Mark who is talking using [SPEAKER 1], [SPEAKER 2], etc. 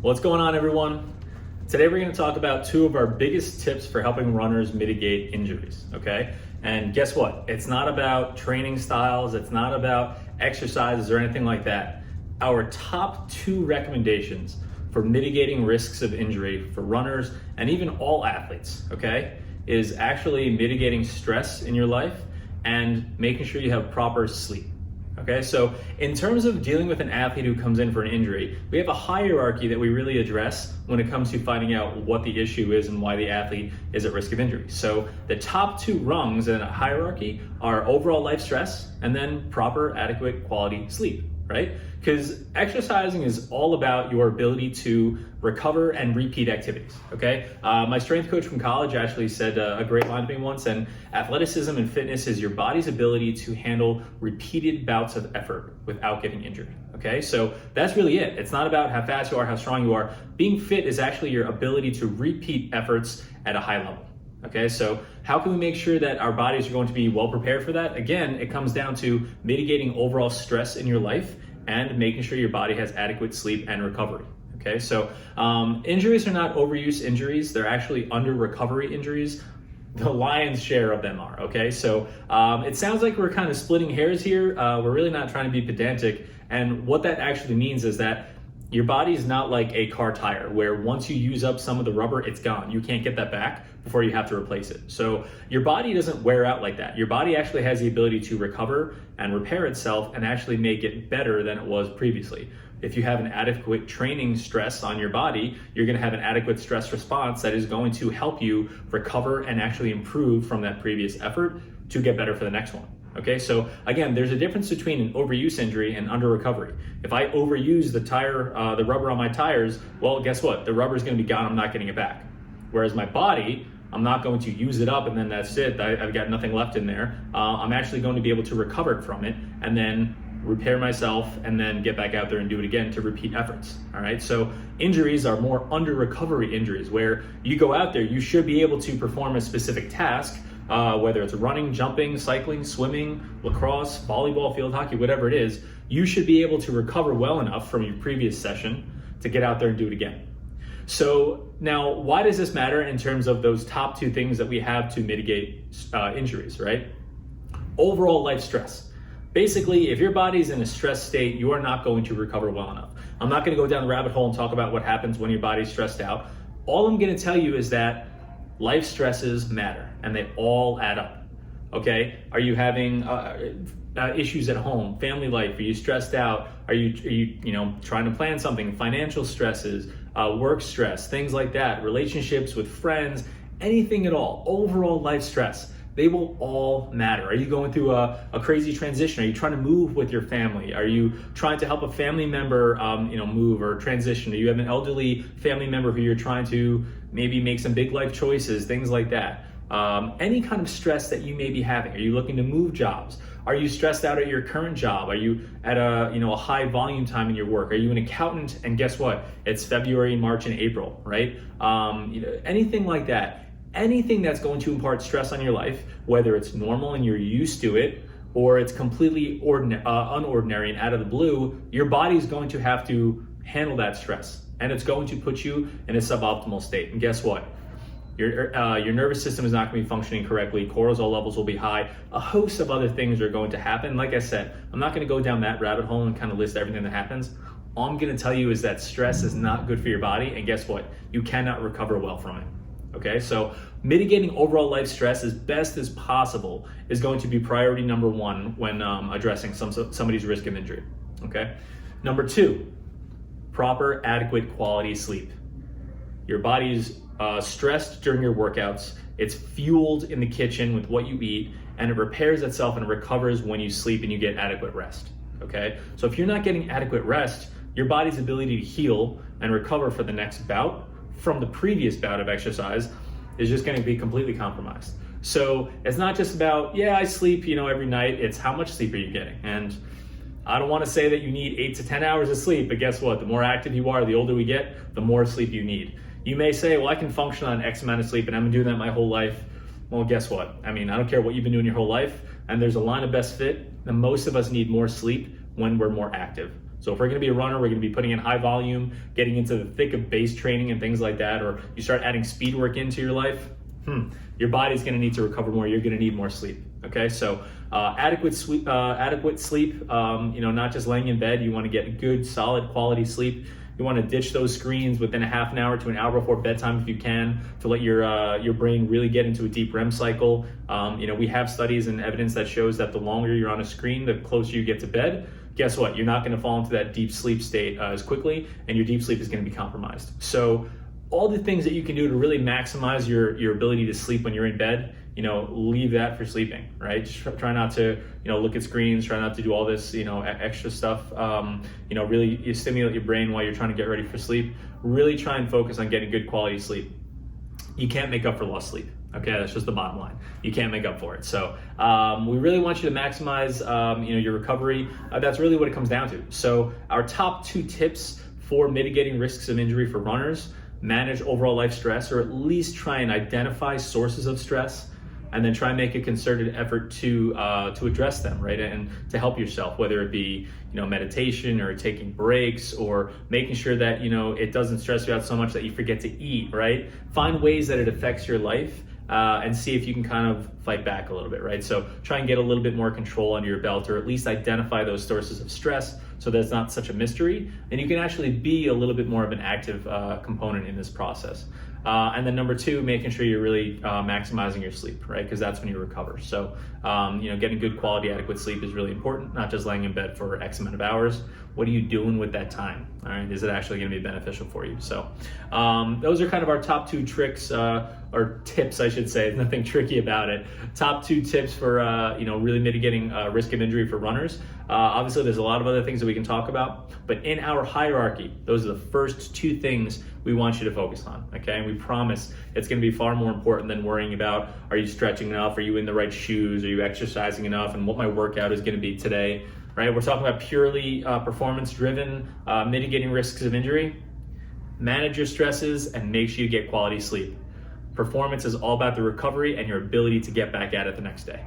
[SPEAKER 1] What's going on, everyone? Today we're going to talk about two of our biggest tips for helping runners mitigate injuries, okay? And guess what? It's not about training styles, it's not about exercises or anything like that. Our top two recommendations for mitigating risks of injury for runners and even all athletes, okay, is actually mitigating stress in your life and making sure you have proper sleep. Okay, so in terms of dealing with an athlete who comes in for an injury, we have a hierarchy that we really address when it comes to finding out what the issue is and why the athlete is at risk of injury. So the top two rungs in a hierarchy are overall life stress and then proper, adequate, quality sleep, right? Because exercising is all about your ability to recover and repeat activities, okay? My strength coach from college actually said a great line to me once, and athleticism and fitness is your body's ability to handle repeated bouts of effort without getting injured, okay? So that's really it. It's not about how fast you are, how strong you are. Being fit is actually your ability to repeat efforts at a high level. Okay, so how can we make sure that our bodies are going to be well prepared for that? Again, it comes down to mitigating overall stress in your life and making sure your body has adequate sleep and recovery. Okay, so injuries are not overuse injuries, they're actually under recovery injuries. The lion's share of them are, okay? So it sounds like we're kind of splitting hairs here. We're really not trying to be pedantic. And what that actually means is that your body is not like a car tire where once you use up some of the rubber, it's gone. You can't get that back before you have to replace it. So your body doesn't wear out like that. Your body actually has the ability to recover and repair itself and actually make it better than it was previously. If you have an adequate training stress on your body, you're gonna have an adequate stress response that is going to help you recover and actually improve from that previous effort to get better for the next one. Okay, so again, there's a difference between an overuse injury and under recovery. If I overuse the rubber on my tires, well, guess what? The rubber is going to be gone. I'm not getting it back. Whereas my body, I'm not going to use it up and then that's it. I've got nothing left in there. I'm actually going to be able to recover from it and then repair myself and then get back out there and do it again to repeat efforts. All right, so injuries are more under recovery injuries where you go out there, you should be able to perform a specific task. Whether it's running, jumping, cycling, swimming, lacrosse, volleyball, field hockey, whatever it is, you should be able to recover well enough from your previous session to get out there and do it again. So now, why does this matter in terms of those top two things that we have to mitigate injuries, right? Overall life stress. Basically, if your body's in a stress state, you are not going to recover well enough. I'm not going to go down the rabbit hole and talk about what happens when your body's stressed out. All I'm going to tell you is that life stresses matter and they all add up, okay? Are you having issues at home, family life? Are you stressed out? Are you trying to plan something? Financial stresses, work stress, things like that, relationships with friends, anything at all, overall life stress, they will all matter. Are you going through a crazy transition? Are you trying to move with your family? Are you trying to help a family member move or transition? Do you have an elderly family member who you're trying to maybe make some big life choices, things like that? Any kind of stress that you may be having. Are you looking to move jobs? Are you stressed out at your current job? Are you at a high volume time in your work? Are you an accountant? And guess what? It's February, March, and April, right? Anything like that. Anything that's going to impart stress on your life, whether it's normal and you're used to it, or it's completely unordinary and out of the blue, your body's going to have to handle that stress, and it's going to put you in a suboptimal state. And guess what? Your nervous system is not going to be functioning correctly. Cortisol levels will be high. A host of other things are going to happen. Like I said, I'm not going to go down that rabbit hole and kind of list everything that happens. All I'm going to tell you is that stress is not good for your body, and guess what? You cannot recover well from it. Okay, so mitigating overall life stress as best as possible is going to be priority number one when addressing somebody's risk of injury. Okay, number two, proper, adequate, quality sleep. Your body's stressed during your workouts. It's fueled in the kitchen with what you eat, and it repairs itself and recovers when you sleep and you get adequate rest. Okay, so if you're not getting adequate rest, your body's ability to heal and recover for the next bout from the previous bout of exercise is just going to be completely compromised. So it's not just about, I sleep, every night. It's how much sleep are you getting? And I don't want to say that you need 8 to 10 hours of sleep, but guess what? The more active you are, the older we get, the more sleep you need. You may say, well, I can function on X amount of sleep and I've been doing that my whole life. Well, guess what? I don't care what you've been doing your whole life, and there's a line of best fit, and most of us need more sleep when we're more active. So if we're going to be a runner, we're going to be putting in high volume, getting into the thick of base training and things like that, or you start adding speed work into your life, your body's going to need to recover more. You're going to need more sleep. Okay, so adequate sleep. Not just laying in bed. You want to get good, solid, quality sleep. You want to ditch those screens within a half an hour to an hour before bedtime if you can, to let your brain really get into a deep REM cycle. We have studies and evidence that shows that the longer you're on a screen, the closer you get to bed. Guess what? You're not going to fall into that deep sleep state as quickly, and your deep sleep is going to be compromised. So all the things that you can do to really maximize your ability to sleep when you're in bed, leave that for sleeping, right? Just try not to, look at screens, try not to do all this, extra stuff. Really you stimulate your brain while you're trying to get ready for sleep. Really try and focus on getting good quality sleep. You can't make up for lost sleep. Okay, that's just the bottom line. You can't make up for it. So we really want you to maximize, your recovery. That's really what it comes down to. So our top 2 tips for mitigating risks of injury for runners: manage overall life stress, or at least try and identify sources of stress, and then try and make a concerted effort to address them, right? And to help yourself, whether it be, meditation or taking breaks or making sure that, it doesn't stress you out so much that you forget to eat, right? Find ways that it affects your life and see if you can kind of fight back a little bit, right? So try and get a little bit more control under your belt, or at least identify those sources of stress so that it's not such a mystery, and you can actually be a little bit more of an active component in this process. And then number 2, making sure you're really maximizing your sleep, right? Because that's when you recover. So, getting good quality, adequate sleep is really important, not just laying in bed for X amount of hours. What are you doing with that time? All right, is it actually going to be beneficial for you? So those are kind of our top 2 tricks, or tips, I should say. Nothing tricky about it. Top 2 tips for, really mitigating risk of injury for runners. Obviously, there's a lot of other things that we can talk about, but in our hierarchy, those are the first 2 things we want you to focus on, okay? And we promise it's going to be far more important than worrying about, are you stretching enough? Are you in the right shoes? Are you exercising enough? And what my workout is going to be today, right? We're talking about purely performance-driven, mitigating risks of injury. Manage your stresses and make sure you get quality sleep. Performance is all about the recovery and your ability to get back at it the next day.